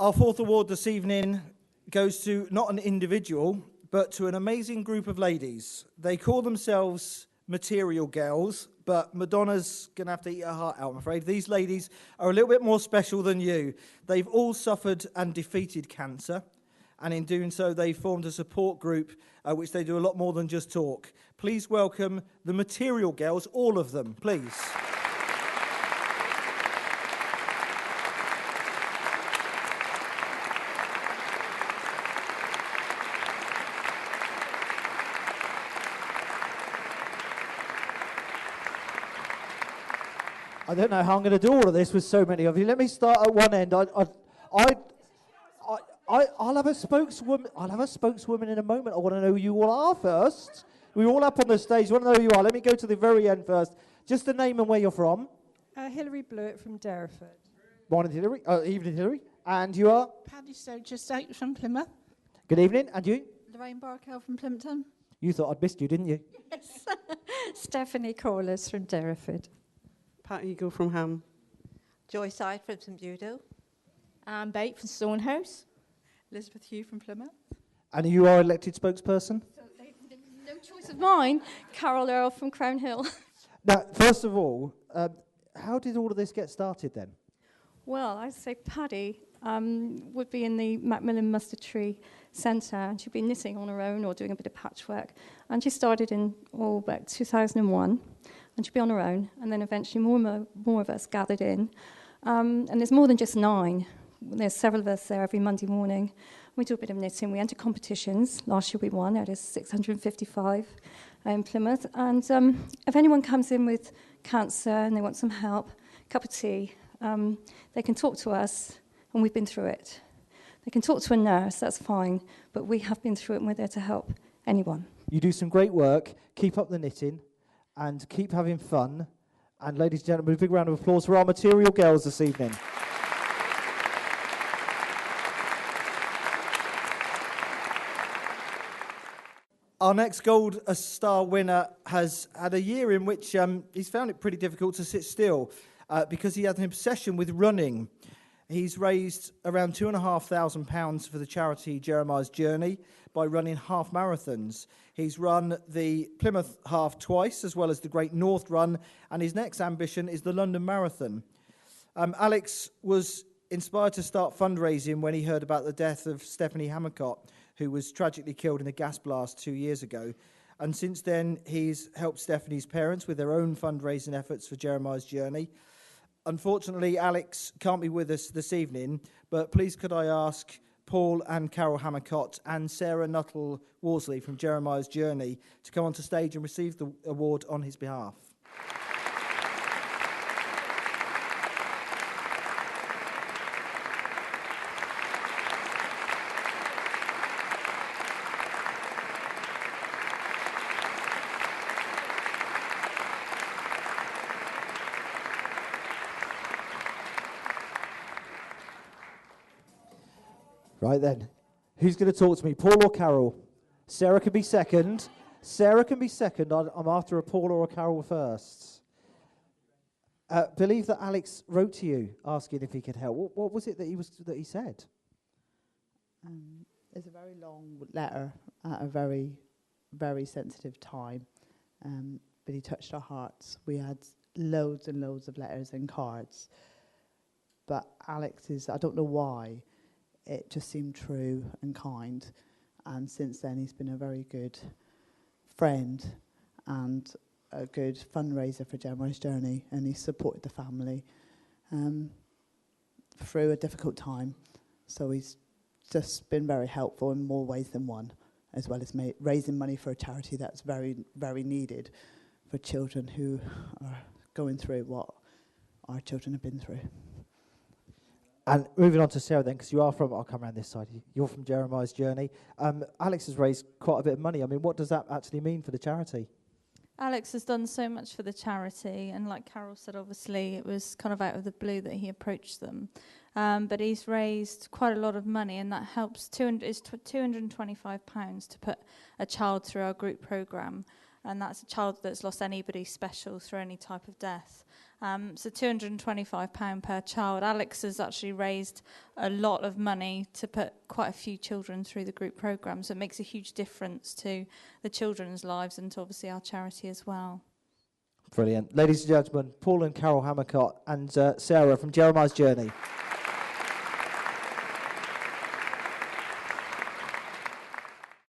Our fourth award this evening goes to not an individual, but to an amazing group of ladies. They call themselves Material Girls, but Madonna's going to have to eat her heart out, I'm afraid. These ladies are a little bit more special than you. They've all suffered and defeated cancer, and in doing so, they formed a support group, which they do a lot more than just talk. Please welcome the Material Girls, all of them, please. I don't know how I'm going to do all of this with so many of you. Let me start at one end. I'll have a spokeswoman. I'll have a spokeswoman in a moment. I want to know who you all are first. We're all up on the stage. I want to know who you are. Let me go to the very end first. Just the name and where you're from. Hilary Blewett from Derriford. Morning, Hilary. Evening, Hilary. And you are? Paddy Stocher from Plymouth. Good evening. And you? Lorraine Barkell from Plimpton. You thought I'd missed you, didn't you? Yes. Stephanie Corliss from Derriford. Pat Eagle from Ham. Joyce Seifert from Budo. Anne Bate from Stonehouse. Elizabeth Hugh from Plymouth. And you are elected spokesperson? So no choice of mine. Carol Earl from Crown Hill. Now, first of all, how did all of this get started then? Well, I'd say Paddy would be in the Macmillan Mustard Tree Centre, and she'd be knitting on her own or doing a bit of patchwork. And she started in about 2001, and she'd be on her own. And then eventually more of us gathered in. And there's more than just 9. There's several of us there every Monday morning. We do a bit of knitting. We enter competitions. Last year we won out of 655 in Plymouth. And if anyone comes in with cancer and they want some help, cup of tea, they can talk to us, and we've been through it. They can talk to a nurse, that's fine, but we have been through it, and we're there to help anyone. You do some great work. Keep up the knitting and keep having fun. And ladies and gentlemen, a big round of applause for our Material Girls this evening. Our next Gold Star winner has had a year in which he's found it pretty difficult to sit still because he had an obsession with running. He's raised around £2,500 for the charity Jeremiah's Journey by running half marathons. He's run the Plymouth Half twice, as well as the Great North Run, and his next ambition is the London Marathon. Alex was inspired to start fundraising when he heard about the death of Stephanie Hammercott, who was tragically killed in a gas blast 2 years ago. And since then, he's helped Stephanie's parents with their own fundraising efforts for Jeremiah's Journey. Unfortunately, Alex can't be with us this evening, but please could I ask Paul and Carol Hammercott and Sarah Nuttall-Worsley from Jeremiah's Journey to come onto stage and receive the award on his behalf. Right then, who's going to talk to me, Paul or Carol? Sarah can be second. Sarah can be second. I'm after a Paul or a Carol first. Believe that Alex wrote to you asking if he could help. What was it that he said? It's a very long letter at a very, very sensitive time, but he touched our hearts. We had loads and loads of letters and cards, but Alex's, I don't know why, it just seemed true and kind, and since then he's been a very good friend and a good fundraiser for Jeremiah's Journey, and he's supported the family through a difficult time. So he's just been very helpful in more ways than one, as well as raising money for a charity that's very, very needed for children who are going through what our children have been through. And moving on to Sarah then, because you are from, I'll come around this side, you're from Jeremiah's Journey. Alex has raised quite a bit of money. I mean, what does that actually mean for the charity? Alex has done so much for the charity, and like Carol said, obviously it was kind of out of the blue that he approached them. But he's raised quite a lot of money, and that helps. It's £225 to put a child through our group programme, and that's a child that's lost anybody special through any type of death. So £225 per child. Alex has actually raised a lot of money to put quite a few children through the group programme, so it makes a huge difference to the children's lives and to obviously our charity as well. Brilliant. Ladies and gentlemen, Paul and Carol Hammercott and Sarah from Jeremiah's Journey.